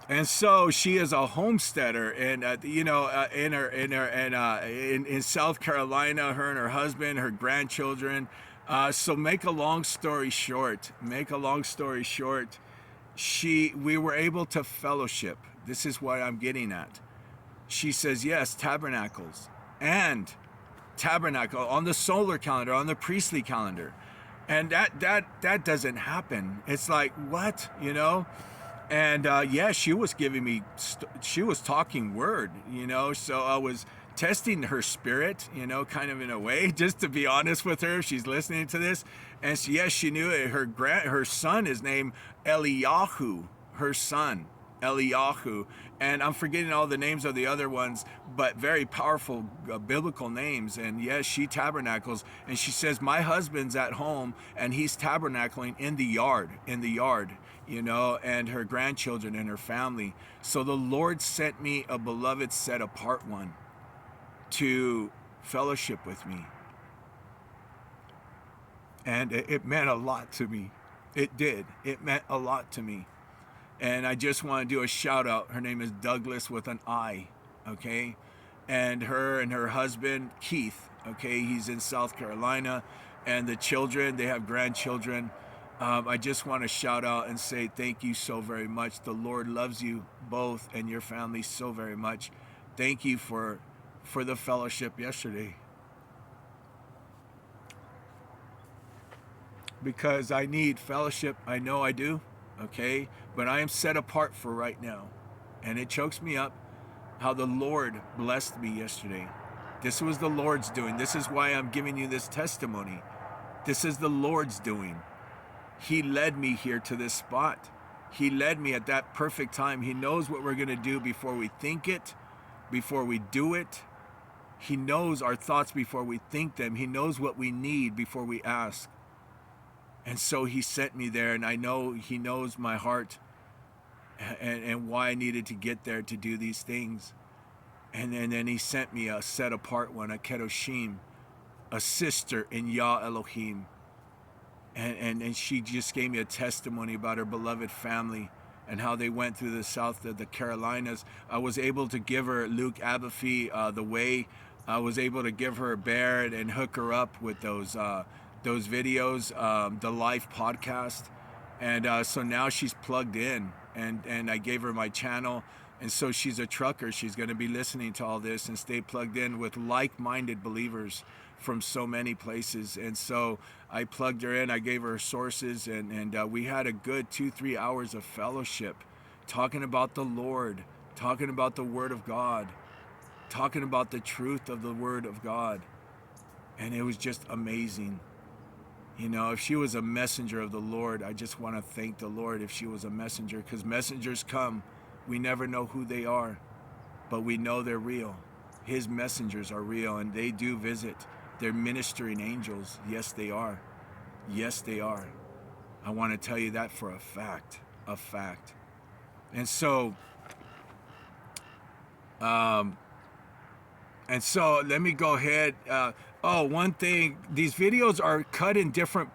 And so she is a homesteader, and in South Carolina, her and her husband, her grandchildren. So make a long story short, we were able to fellowship. This is what I'm getting at. She says yes, tabernacles, and tabernacle on the solar calendar, on the priestly calendar, and that doesn't happen. It's like, what, and yeah, she was giving me, she was talking word, so I was testing her spirit, kind of in a way, just to be honest with her, if she's listening to this. And so, yes, she knew it. Her son is named Eliyahu, her son Eliyahu, and I'm forgetting all the names of the other ones, but very powerful biblical names. And yes, she tabernacles, and she says, my husband's at home and he's tabernacling in the yard, and her grandchildren and her family. So the Lord sent me a beloved set apart one to fellowship with me. And it meant a lot to me. It did. It meant a lot to me. And I just want to do a shout out. Her name is Douglas with an I, okay? And her husband, Keith, okay? He's in South Carolina. And the children, they have grandchildren. I just want to shout out and say thank you so very much. The Lord loves you both and your family so very much. Thank you for the fellowship yesterday. Because I need fellowship. I know I do, okay? But I am set apart for right now. And it chokes me up how the Lord blessed me yesterday. This was the Lord's doing. This is why I'm giving you this testimony. This is the Lord's doing. He led me here to this spot. He led me at that perfect time. He knows what we're going to do before we think it, before we do it. He knows our thoughts before we think them. He knows what we need before we ask. And so he sent me there, and I know he knows my heart and why I needed to get there to do these things. And then he sent me a set apart one, a Kedoshim, a sister in Yah Elohim. And she just gave me a testimony about her beloved family and how they went through the South of the Carolinas. I was able to give her Luke Abafi, the way. I was able to give her a bear and hook her up with those videos, the Life podcast. And so now she's plugged in, and I gave her my channel. And so she's a trucker. She's going to be listening to all this and stay plugged in with like-minded believers from so many places. And so I plugged her in. I gave her sources, and we had a good 2-3 hours of fellowship, talking about the Lord, talking about the Word of God, talking about the truth of the Word of God. And it was just amazing. If she was a messenger of the Lord, I just want to thank the Lord if she was a messenger, because messengers come. We never know who they are, but we know they're real. His messengers are real, and they do visit. They're ministering angels. Yes, they are. Yes, they are. I want to tell you that for a fact. A fact. And so let me go ahead. One thing, these videos are cut in different